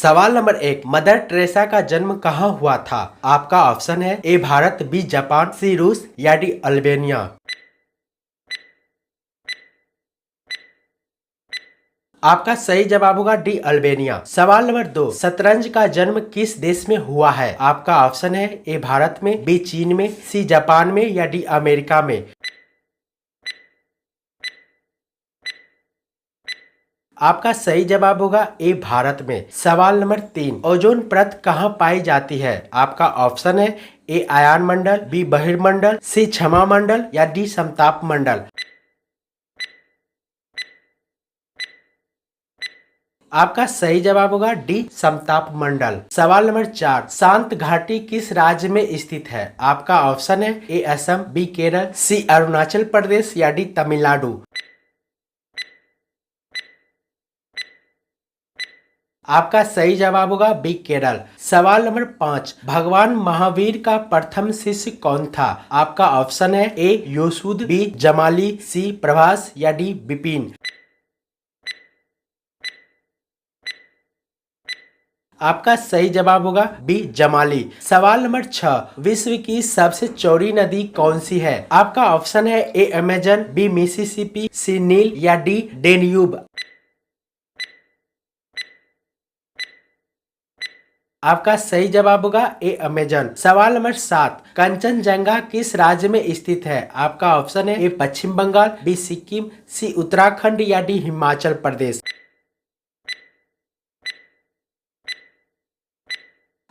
सवाल number 1, mother Teresa का जन्म कहाँ हुआ था? आपका ऑप्शन है ए भारत, बी जापान, सी रूस या डी अल्बानिया। आपका सही जवाब होगा डी अल्बानिया। सवाल नंबर 2, शतरंज का जन्म किस देश में हुआ है? आपका ऑप्शन है ए भारत में, बी चीन में, सी जापान में या डी अमेरिका में। आपका सही जवाब होगा ए भारत में। सवाल नंबर 3, ओजोन परत कहाँ पाई जाती है? आपका ऑप्शन है ए आयन मंडल, बी बहिर्मंडल, सी क्षमा मंडल या डी समताप मंडल। आपका सही जवाब होगा डी समताप मंडल। सवाल नंबर 4, शांत घाटी किस राज्य में स्थित है? आपका ऑप्शन है ए असम, बी केरल, सी अरुणाचल प्रदेश या डी तमिलनाडु। आपका सही जवाब होगा बी केरल। सवाल नंबर 5, भगवान महावीर का प्रथम शिष्य कौन था? आपका ऑप्शन है ए योसूद, बी जमाली, सी प्रभास या डी विपिन। आपका सही जवाब होगा बी जमाली। सवाल नंबर 6, विश्व की सबसे चौड़ी नदी कौन सी है? आपका ऑप्शन है ए अमेजन, बी मिसिसिपी, सी नील या डी डेन्यूब। आपका सही जवाब होगा ए अमेजन। सवाल नंबर 7, कंचनजंगा किस राज्य में स्थित है? आपका ऑप्शन है ए पश्चिम बंगाल, बी सिक्किम, सी उत्तराखंड या डी हिमाचल प्रदेश।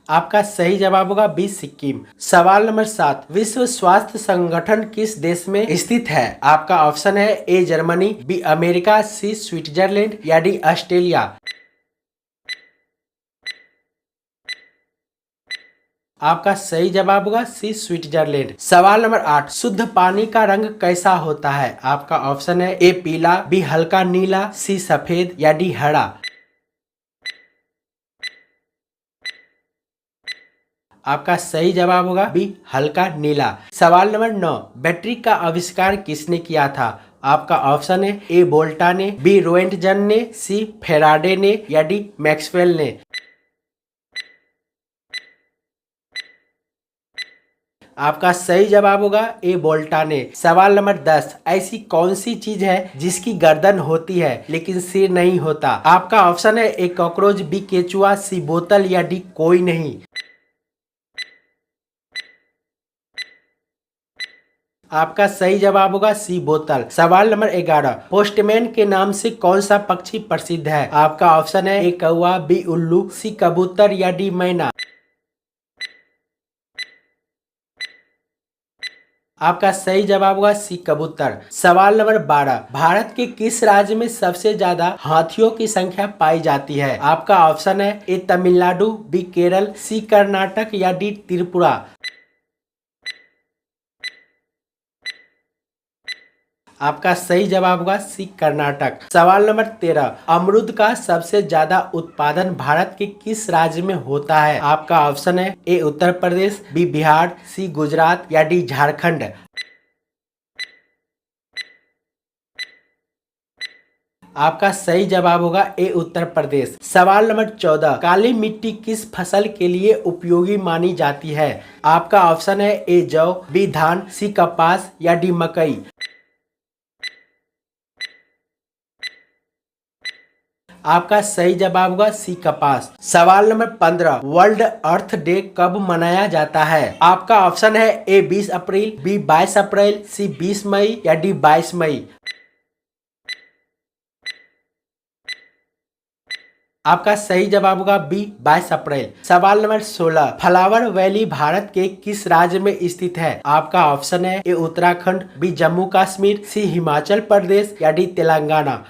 आपका सही जवाब होगा बी सिक्किम। सवाल नंबर 7, विश्व स्वास्थ्य संगठन किस देश में स्थित है? आपका ऑप्शन है A Germany, B America, C Switzerland या डी ऑस्ट्रेलिया। आपका सही जवाब होगा सी स्विट्जरलैंड। सवाल नंबर 8, शुद्ध पानी का रंग कैसा होता है? आपका ऑप्शन है ए पीला, बी हल्का नीला, सी सफेद या डी हरा। आपका सही जवाब होगा बी हल्का नीला। सवाल नंबर 9, बैटरी का आविष्कार किसने किया था? आपका ऑप्शन है ए वोल्टा ने, बी रोएंटजन ने, सी फेराडे ने या डी मैक्सवेल ने। आपका सही जवाब होगा ए वोल्टा ने। सवाल नंबर 10, ऐसी कौन सी चीज है जिसकी गर्दन होती है लेकिन सिर नहीं होता? आपका ऑप्शन है ए कॉकरोच, बी केचुआ, सी बोतल या डी कोई नहीं। आपका सही जवाब होगा सी बोतल। सवाल नंबर 11, पोस्टमैन के नाम से कौन सा पक्षी प्रसिद्ध है? आपका ऑप्शन है ए कौवा, बी उल्लू, सी कबूतर या डी मैना। आपका सही जवाब होगा सी कबूतर। सवाल नंबर 12, भारत के किस राज्य में सबसे ज्यादा हाथियों की संख्या पाई जाती है? आपका ऑप्शन है ए तमिलनाडु, बी केरल, सी कर्नाटक या डी त्रिपुरा। आपका सही जवाब होगा सी कर्नाटक। सवाल नंबर 13, अमरूद का सबसे ज्यादा उत्पादन भारत के किस राज्य में होता है? आपका ऑप्शन है ए उत्तर प्रदेश, बी बिहार, सी गुजरात या डी झारखंड। आपका सही जवाब होगा ए उत्तर प्रदेश। सवाल नंबर 14, काली मिट्टी किस फसल के लिए उपयोगी मानी जाती है? आपका ऑप्शन है ए जौ, बी धान, सी कपास या डी मकई। आपका सही जवाब होगा सी कपास। सवाल नंबर 15, वर्ल्ड अर्थ डे कब मनाया जाता है? आपका ऑप्शन है ए 20 अप्रैल, बी 22 अप्रैल, सी 20 मई या डी 22 मई। आपका सही जवाब होगा बी 22 अप्रैल। सवाल नंबर 16, फ्लावर वैली भारत के किस राज्य में स्थित है? आपका ऑप्शन है ए उत्तराखंड, बी जम्मू कश्मीर, सी हिमाचल प्रदेश या डी तेलंगाना।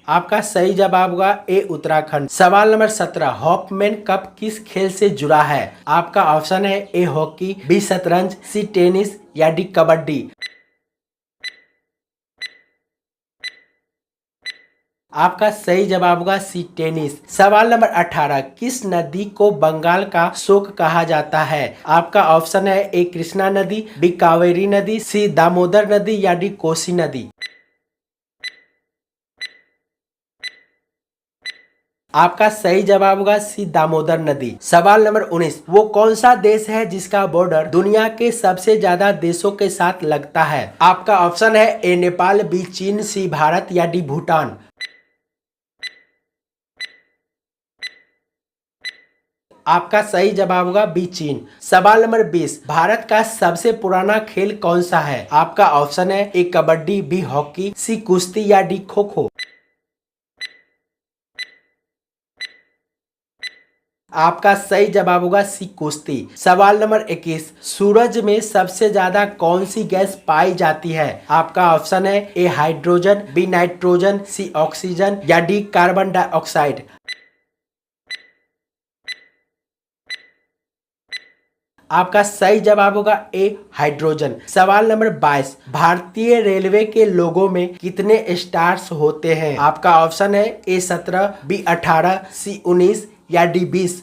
आपका सही जवाब होगा ए उत्तराखंड। सवाल नंबर 17, हॉपमैन कप किस खेल से जुड़ा है? आपका ऑप्शन है ए हॉकी, बी शतरंज, सी टेनिस या डी कबड्डी। आपका सही जवाब होगा सी टेनिस। सवाल नंबर 18, किस नदी को बंगाल का शोक कहा जाता है? आपका ऑप्शन है ए कृष्णा नदी, बी कावेरी नदी, सी दामोदर नदी या डी कोसी नदी। आपका सही जवाब होगा सी दामोदर नदी। सवाल नंबर 19, वो कौन सा देश है जिसका बॉर्डर दुनिया के सबसे ज्यादा देशों के साथ लगता है? आपका ऑप्शन है ए नेपाल, बी चीन, सी भारत या डी भूटान। आपका सही जवाब होगा बी चीन। सवाल नंबर 20, भारत का सबसे पुराना खेल कौन सा है? आपका ऑप्शन है ए कबड्डी, बी हॉकी, सी कुश्ती या डी खो खो। आपका सही जवाब होगा सी कुश्ती। सवाल नंबर 21, सूरज में सबसे ज्यादा कौन सी गैस पाई जाती है? आपका ऑप्शन है ए हाइड्रोजन, बी नाइट्रोजन, सी ऑक्सीजन या डी कार्बन डाइऑक्साइड। आपका सही जवाब होगा ए हाइड्रोजन। सवाल नंबर 22, भारतीय रेलवे के लोगो में कितने स्टार्स होते हैं? आपका ऑप्शन है ए 17, बी 18, सी 19 या डी 20।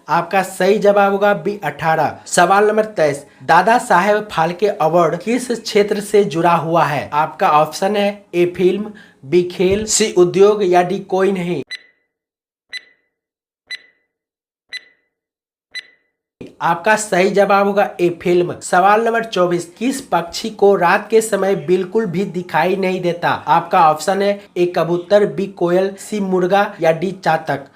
आपका सही जवाब होगा बी 18। सवाल नंबर 23, दादा साहेब फाल्के अवार्ड किस क्षेत्र से जुड़ा हुआ है? आपका ऑप्शन है ए फिल्म, बी खेल, सी उद्योग या डी कोई नहीं। आपका सही जवाब होगा ए फिल्म। सवाल नंबर 24, किस पक्षी को रात के समय बिल्कुल भी दिखाई नहीं देता? आपका ऑप्शन है ए कबूतर, बी कोयल, सी मुर्गा या डी चातक।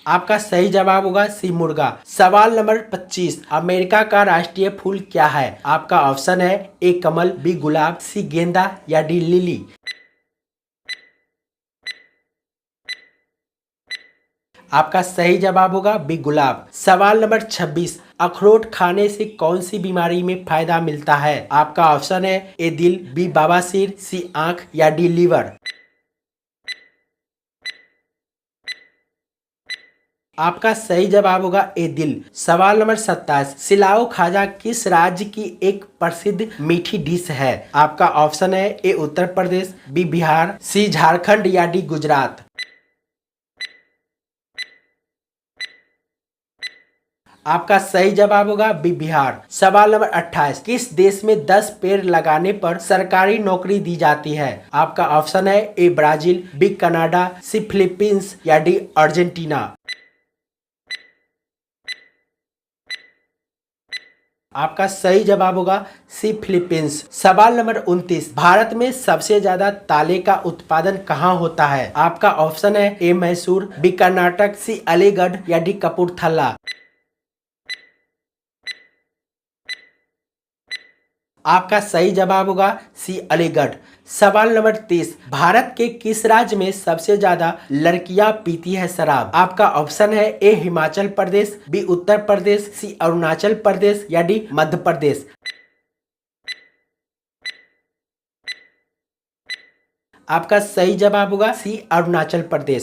आपका सही जवाब होगा सी मुर्गा। सवाल नंबर 25, अमेरिका का राष्ट्रीय फूल क्या है? आपका ऑप्शन है ए कमल, बी गुलाब, सी गेंदा या डी लिली। आपका सही जवाब होगा बी गुलाब। सवाल नंबर 26, अखरोट खाने से कौन सी बीमारी में फायदा मिलता है? आपका ऑप्शन है ए दिल, बी बवासीर, सी आंख या डी लीवर। आपका सही जवाब होगा ए दिल। सवाल नंबर 27, सिलाओ खाजा किस राज्य की एक प्रसिद्ध मीठी डिश है? आपका ऑप्शन है ए उत्तर प्रदेश, बी बिहार, सी झारखंड या डी गुजरात। आपका सही जवाब होगा बी बिहार। सवाल नंबर 28, किस देश में 10 पेड़ लगाने पर सरकारी नौकरी दी जाती है? आपका ऑप्शन है A Brazil, B Canada, C Philippines या डी अर्जेंटीना। आपका सही जवाब होगा सी फिलीपींस। सवाल नंबर 29, भारत में सबसे ज्यादा ताले का उत्पादन कहाँ होता है? आपका ऑप्शन है ए मैसूर, बी कर्नाटक, सी अलीगढ़ या डी कपूरथला। आपका सही जवाब होगा सी अलीगढ़। सवाल नंबर 30, भारत के किस राज्य में सबसे ज्यादा लड़कियां पीती है शराब? आपका ऑप्शन है ए हिमाचल प्रदेश, बी उत्तर प्रदेश, सी अरुणाचल प्रदेश या डी मध्य प्रदेश। आपका सही जवाब होगा सी अरुणाचल प्रदेश।